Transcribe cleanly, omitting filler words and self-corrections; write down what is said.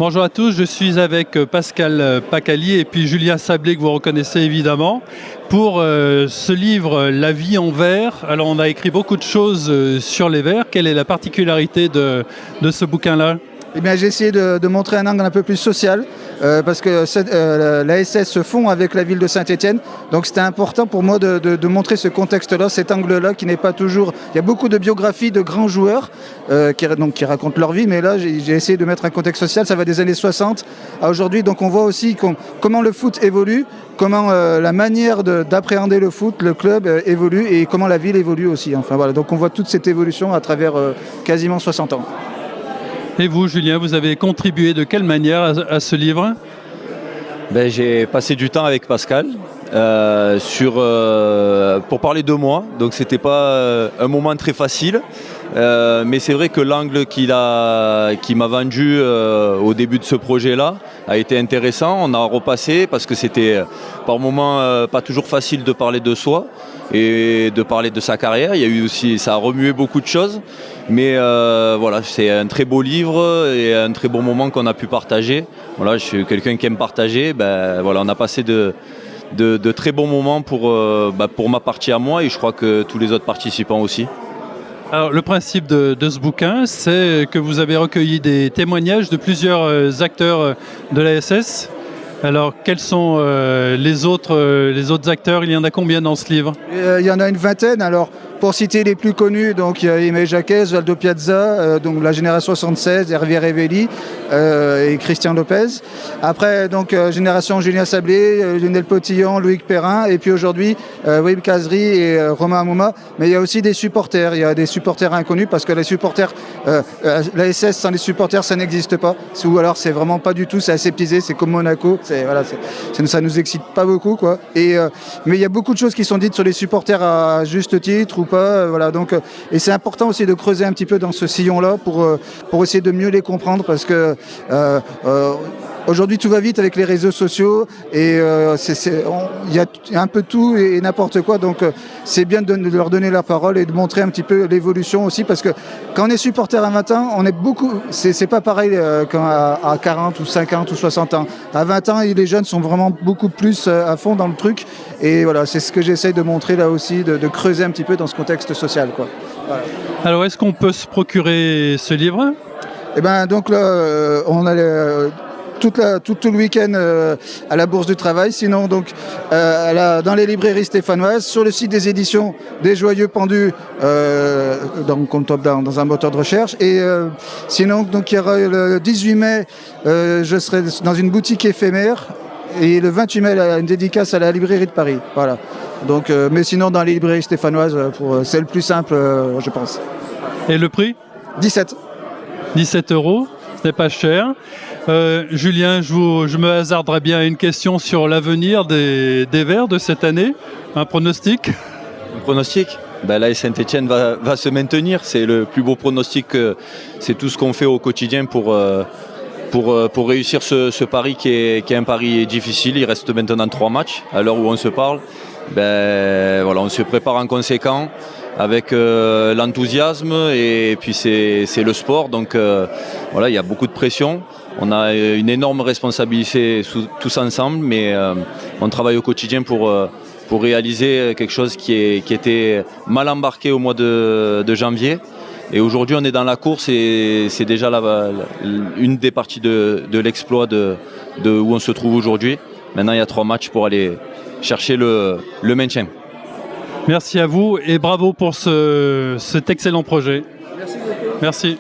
Bonjour à tous, je suis avec Pascal Pacali et puis Julien Sablé que vous reconnaissez évidemment pour ce livre La vie en verre. Alors on a écrit beaucoup de choses sur les verres. Quelle est la particularité de ce bouquin-là ? Eh bien, j'ai essayé de montrer un angle un peu plus social parce que l'ASS se fond avec la ville de Saint-Étienne. Donc c'était important pour moi de montrer ce contexte-là, cet angle-là qui n'est pas toujours... Il y a beaucoup de biographies de grands joueurs qui racontent leur vie, mais là j'ai essayé de mettre un contexte social. Ça va des années 60 à aujourd'hui. Donc on voit aussi comment le foot évolue, comment la manière d'appréhender le foot, le club évolue et comment la ville évolue aussi. Enfin voilà, donc on voit toute cette évolution à travers quasiment 60 ans. Et vous, Julien, vous avez contribué de quelle manière à ce livre ? J'ai passé du temps avec Pascal pour parler de moi, donc c'était pas un moment très facile, mais c'est vrai que l'angle qu'il m'a vendu au début de ce projet-là a été intéressant. On a repassé parce que c'était par moments pas toujours facile de parler de soi et de parler de sa carrière. Il y a eu aussi, ça a remué beaucoup de choses, mais voilà, c'est un très beau livre et un très bon moment qu'on a pu partager. Voilà, je suis quelqu'un qui aime partager. Voilà, on a passé de très bons moments pour ma partie à moi et je crois que tous les autres participants aussi. Alors, le principe de ce bouquin, c'est que vous avez recueilli des témoignages de plusieurs acteurs de l'ASS. Alors, quels sont les autres acteurs ? Il y en a combien dans ce livre ? Il y en a une vingtaine. Alors, pour citer les plus connus, donc il y a Aimé Jacquez, Valdo Piazza, donc la génération 76, Hervé Révelli et Christian Lopez. Après, donc génération Julien Sablé, Lionel Potillon, Loïc Perrin, et puis aujourd'hui Wim Kazri et Romain Amouma. Mais il y a aussi des supporters. Il y a des supporters inconnus parce que les supporters, l'ASS sans les supporters, ça n'existe pas. Ou alors c'est vraiment pas du tout, c'est aseptisé, c'est comme Monaco. Ça nous excite pas beaucoup, quoi. Mais il y a beaucoup de choses qui sont dites sur les supporters à juste titre ou pas, voilà. Donc, et c'est important aussi de creuser un petit peu dans ce sillon-là pour essayer de mieux les comprendre parce que aujourd'hui tout va vite avec les réseaux sociaux et il y a un peu tout et n'importe quoi. Donc c'est bien de leur donner la parole et de montrer un petit peu l'évolution aussi parce que quand on est supporter à 20 ans, on est beaucoup. C'est pas pareil à 40 ou 50 ou 60 ans. À 20 ans, les jeunes sont vraiment beaucoup plus à fond dans le truc. Et voilà, c'est ce que j'essaye de montrer là aussi, de creuser un petit peu dans ce contexte social, quoi. Voilà. Alors, est-ce qu'on peut se procurer ce livre ? Eh ben, donc là, on a tout le week-end à la Bourse du Travail. Sinon, donc, dans les librairies stéphanoises, sur le site des éditions des Joyeux Pendus, donc on tape dans un moteur de recherche. Et sinon, donc, il y aura le 18 mai, je serai dans une boutique éphémère. Et le 28 mai, une dédicace à la librairie de Paris. Voilà. Donc, mais sinon, dans les librairies stéphanoises, c'est le plus simple, je pense. Et le prix ? 17 €, ce n'est pas cher. Julien, je me hasarderais bien à une question sur l'avenir des Verts de cette année. Un pronostic ? Un pronostic ? Là, Saint-Étienne va se maintenir. C'est le plus beau pronostic. C'est tout ce qu'on fait au quotidien pour réussir ce pari qui est un pari difficile. Il reste maintenant 3 matchs à l'heure où on se parle. Voilà, on se prépare en conséquent avec l'enthousiasme et puis c'est le sport. Donc voilà, il y a beaucoup de pression. On a une énorme responsabilité tous ensemble, mais on travaille au quotidien pour réaliser quelque chose qui était mal embarqué au mois de janvier. Et aujourd'hui, on est dans la course et c'est déjà une des parties de l'exploit de où on se trouve aujourd'hui. Maintenant, il y a 3 matchs pour aller chercher le maintien. Merci à vous et bravo pour cet excellent projet. Merci beaucoup. Merci.